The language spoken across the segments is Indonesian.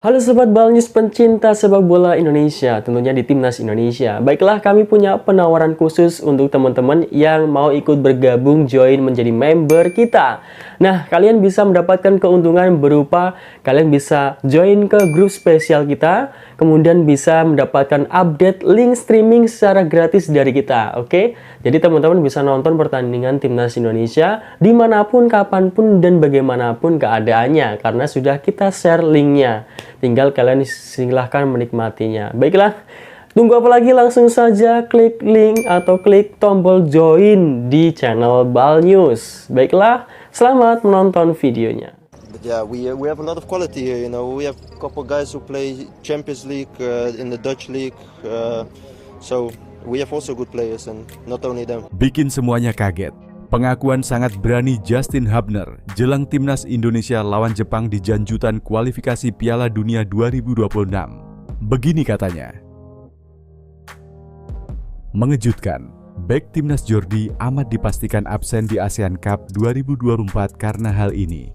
Halo Sobat Balnews pencinta sepak bola Indonesia, tentunya di Timnas Indonesia. Baiklah, kami punya penawaran khusus untuk teman-teman yang mau ikut bergabung join menjadi member kita. Nah, kalian bisa mendapatkan keuntungan berupa kalian bisa join ke grup spesial kita, kemudian bisa mendapatkan update link streaming secara gratis dari kita, oke? Jadi teman-teman bisa nonton pertandingan Timnas Indonesia dimanapun, kapanpun, dan bagaimanapun keadaannya, karena sudah kita share linknya. Tinggal kalian silahkan menikmatinya. Baiklah, tunggu apa lagi? Langsung saja klik link atau klik tombol join di channel Balnews. Baiklah, selamat menonton videonya. But yeah, we have a lot of quality here. You know, we have a couple guys who play Champions League in the Dutch league, so we have also good players, and not only them. Bikin semuanya kaget. Pengakuan sangat berani Justin Hubner jelang Timnas Indonesia lawan Jepang di Janjutan kualifikasi Piala Dunia 2026. Begini katanya. Mengejutkan, bek Timnas Jordi amat dipastikan absen di ASEAN Cup 2024 karena hal ini.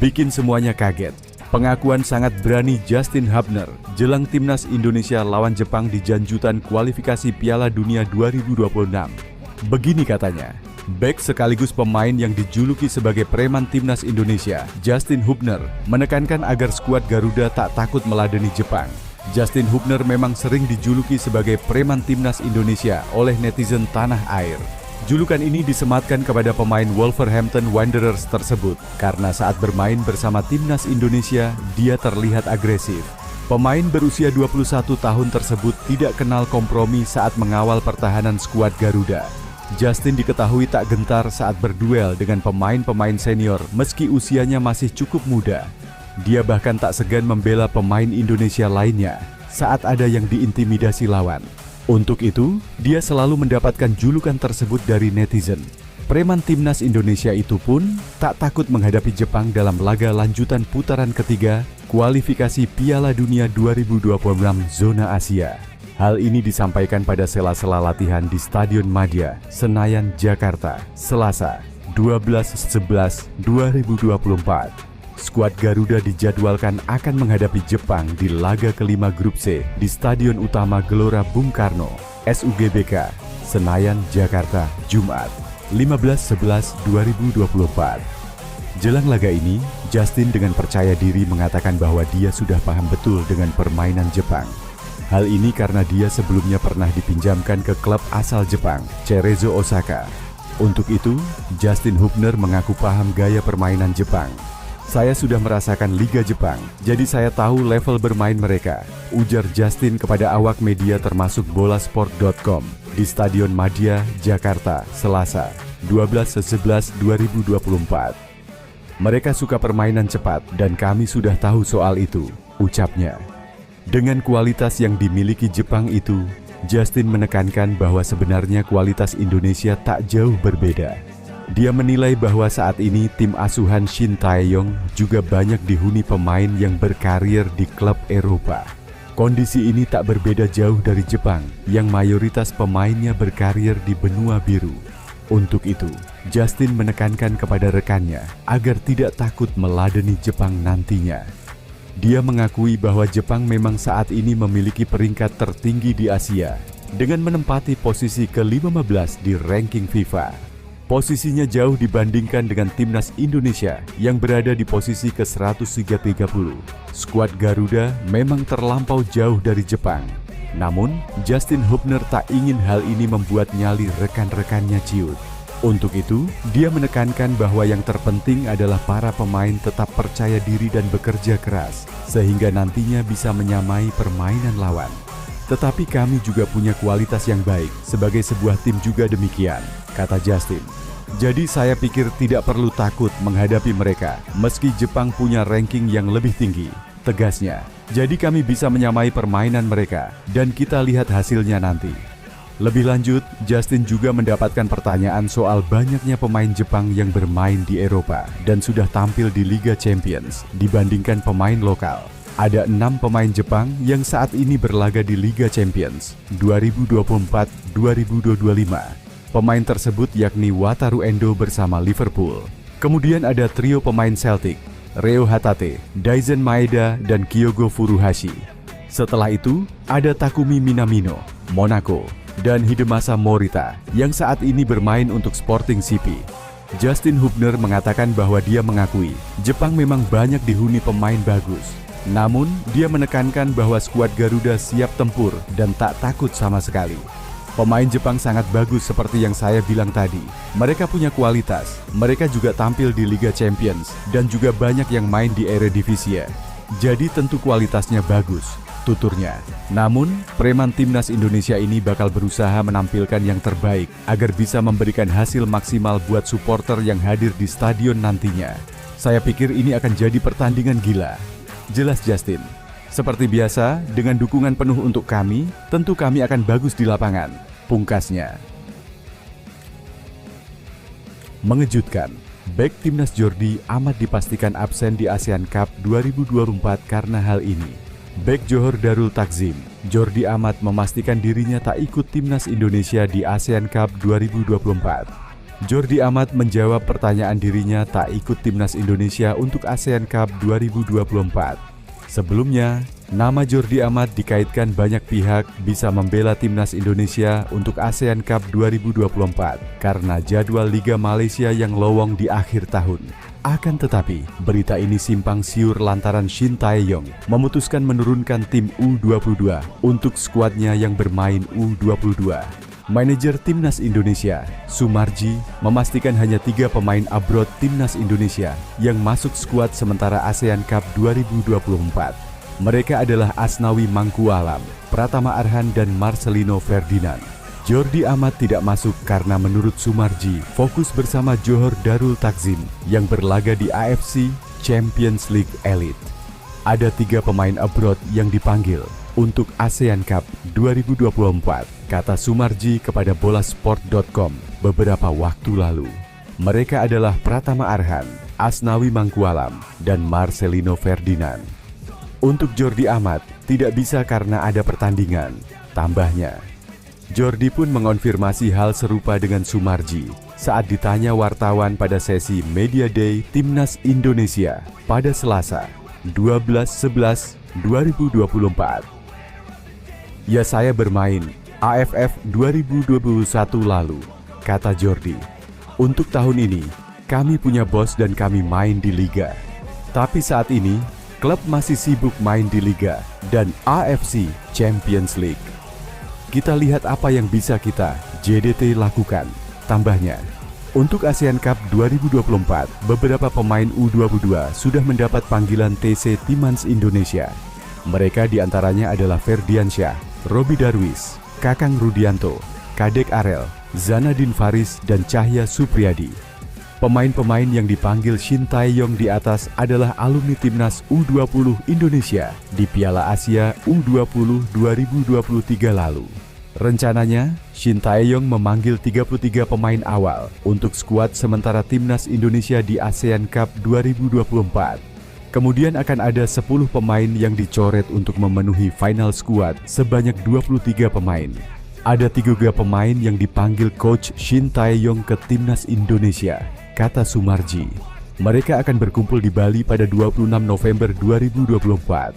Bikin semuanya kaget. Pengakuan sangat berani Justin Hubner jelang Timnas Indonesia lawan Jepang di Janjutan kualifikasi Piala Dunia 2026. Begini katanya, bek sekaligus pemain yang dijuluki sebagai preman Timnas Indonesia, Justin Hubner, menekankan agar skuad Garuda tak takut meladeni Jepang. Justin Hubner memang sering dijuluki sebagai preman Timnas Indonesia oleh netizen tanah air. Julukan ini disematkan kepada pemain Wolverhampton Wanderers tersebut karena saat bermain bersama Timnas Indonesia, dia terlihat agresif. Pemain berusia 21 tahun tersebut tidak kenal kompromi saat mengawal pertahanan skuad Garuda. Justin diketahui tak gentar saat berduel dengan pemain-pemain senior meski usianya masih cukup muda. Dia bahkan tak segan membela pemain Indonesia lainnya saat ada yang diintimidasi lawan. Untuk itu, dia selalu mendapatkan julukan tersebut dari netizen. Preman Timnas Indonesia itu pun tak takut menghadapi Jepang dalam laga lanjutan putaran ketiga kualifikasi Piala Dunia 2026 zona Asia. Hal ini disampaikan pada sela-sela latihan di Stadion Madia, Senayan, Jakarta, Selasa, 12/11/2024. Skuad Garuda dijadwalkan akan menghadapi Jepang di laga kelima Grup C di Stadion Utama Gelora Bung Karno, SUGBK, Senayan, Jakarta, Jumat, 15/11/2024. Jelang laga ini, Justin dengan percaya diri mengatakan bahwa dia sudah paham betul dengan permainan Jepang. Hal ini karena dia sebelumnya pernah dipinjamkan ke klub asal Jepang, Cerezo Osaka. Untuk itu, Justin Hubner mengaku paham gaya permainan Jepang. Saya sudah merasakan Liga Jepang, jadi saya tahu level bermain mereka, ujar Justin kepada awak media termasuk bolasport.com di Stadion Madia, Jakarta, Selasa, 12/11/2024. Mereka suka permainan cepat dan kami sudah tahu soal itu, ucapnya. Dengan kualitas yang dimiliki Jepang itu, Justin menekankan bahwa sebenarnya kualitas Indonesia tak jauh berbeda. Dia menilai bahwa saat ini tim asuhan Shin Tae-yong juga banyak dihuni pemain yang berkarir di klub Eropa. Kondisi ini tak berbeda jauh dari Jepang yang mayoritas pemainnya berkarir di benua biru. Untuk itu, Justin menekankan kepada rekannya agar tidak takut meladeni Jepang nantinya. Dia mengakui bahwa Jepang memang saat ini memiliki peringkat tertinggi di Asia dengan menempati posisi ke-15 di ranking FIFA. Posisinya jauh dibandingkan dengan Timnas Indonesia yang berada di posisi ke-130. Skuad Garuda memang terlampau jauh dari Jepang. Namun, Justin Hubner tak ingin hal ini membuat nyali rekan-rekannya ciut. Untuk itu, dia menekankan bahwa yang terpenting adalah para pemain tetap percaya diri dan bekerja keras, sehingga nantinya bisa menyamai permainan lawan. Tetapi kami juga punya kualitas yang baik, sebagai sebuah tim juga demikian, kata Justin. Jadi saya pikir tidak perlu takut menghadapi mereka, meski Jepang punya ranking yang lebih tinggi, tegasnya. Jadi kami bisa menyamai permainan mereka, dan kita lihat hasilnya nanti. Lebih lanjut, Justin juga mendapatkan pertanyaan soal banyaknya pemain Jepang yang bermain di Eropa dan sudah tampil di Liga Champions dibandingkan pemain lokal. Ada 6 pemain Jepang yang saat ini berlaga di Liga Champions 2024-2025. Pemain tersebut yakni Wataru Endo bersama Liverpool. Kemudian ada trio pemain Celtic, Reo Hatate, Daizen Maeda, dan Kyogo Furuhashi. Setelah itu, ada Takumi Minamino, Monaco, dan Hidemasa Morita yang saat ini bermain untuk Sporting CP. Justin Hubner mengatakan bahwa dia mengakui Jepang memang banyak dihuni pemain bagus. Namun, dia menekankan bahwa skuad Garuda siap tempur dan tak takut sama sekali. Pemain Jepang sangat bagus seperti yang saya bilang tadi. Mereka punya kualitas, mereka juga tampil di Liga Champions, dan juga banyak yang main di Eredivisie. Jadi tentu kualitasnya bagus, tuturnya. Namun, preman timnas Indonesia ini bakal berusaha menampilkan yang terbaik agar bisa memberikan hasil maksimal buat supporter yang hadir di stadion nantinya. Saya pikir ini akan jadi pertandingan gila. Jelas Justin. Seperti biasa, dengan dukungan penuh untuk kami, tentu kami akan bagus di lapangan, pungkasnya. Mengejutkan, bek timnas Jordi amat dipastikan absen di ASEAN Cup 2024 karena hal ini. Bek Johor Darul Takzim, Jordi Amat memastikan dirinya tak ikut timnas Indonesia di ASEAN Cup 2024. Jordi Amat menjawab pertanyaan dirinya tak ikut timnas Indonesia untuk ASEAN Cup 2024. Sebelumnya, nama Jordi Amat dikaitkan banyak pihak bisa membela timnas Indonesia untuk ASEAN Cup 2024 karena jadwal Liga Malaysia yang lowong di akhir tahun. Akan tetapi, berita ini simpang siur lantaran Shin Tae-yong memutuskan menurunkan tim U22 untuk skuadnya yang bermain U22. Manajer Timnas Indonesia, Sumarji, memastikan hanya 3 pemain abroad Timnas Indonesia yang masuk skuad sementara ASEAN Cup 2024. Mereka adalah Asnawi Mangkualam, Pratama Arhan, dan Marcelino Ferdinand. Jordi Amat tidak masuk karena menurut Sumarji fokus bersama Johor Darul Takzim yang berlaga di AFC Champions League Elite. Ada 3 pemain abroad yang dipanggil untuk ASEAN Cup 2024, kata Sumarji kepada bolasport.com beberapa waktu lalu. Mereka adalah Pratama Arhan, Asnawi Mangkualam, dan Marcelino Ferdinand. Untuk Jordi Amat, tidak bisa karena ada pertandingan, tambahnya. Jordi pun mengonfirmasi hal serupa dengan Sumarji saat ditanya wartawan pada sesi Media Day Timnas Indonesia pada Selasa, 12/11/2024. Ya, saya bermain AFF 2021 lalu, kata Jordi. Untuk tahun ini, kami punya bos dan kami main di Liga. Tapi saat ini, klub masih sibuk main di Liga dan AFC Champions League. Kita lihat apa yang bisa kita, JDT, lakukan, tambahnya. Untuk ASEAN Cup 2024, beberapa pemain U22 sudah mendapat panggilan TC Timnas Indonesia. Mereka diantaranya adalah Ferdiansyah, Robi Darwis, Kakang Rudianto, Kadek Arel, Zanadin Faris, dan Cahya Supriyadi. Pemain-pemain yang dipanggil Shin Tae-yong di atas adalah alumni Timnas U20 Indonesia di Piala Asia U20 2023 lalu. Rencananya, Shin Tae-yong memanggil 33 pemain awal untuk skuad sementara Timnas Indonesia di ASEAN Cup 2024. Kemudian akan ada 10 pemain yang dicoret untuk memenuhi final squad sebanyak 23 pemain. Ada 3 pemain yang dipanggil Coach Shin Tae-yong ke Timnas Indonesia, kata Sumarji. Mereka akan berkumpul di Bali pada 26 November 2024.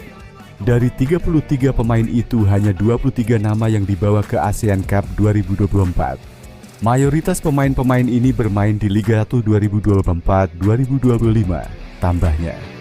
Dari 33 pemain itu hanya 23 nama yang dibawa ke ASEAN Cup 2024. Mayoritas pemain-pemain ini bermain di Liga 1 2024-2025, tambahnya.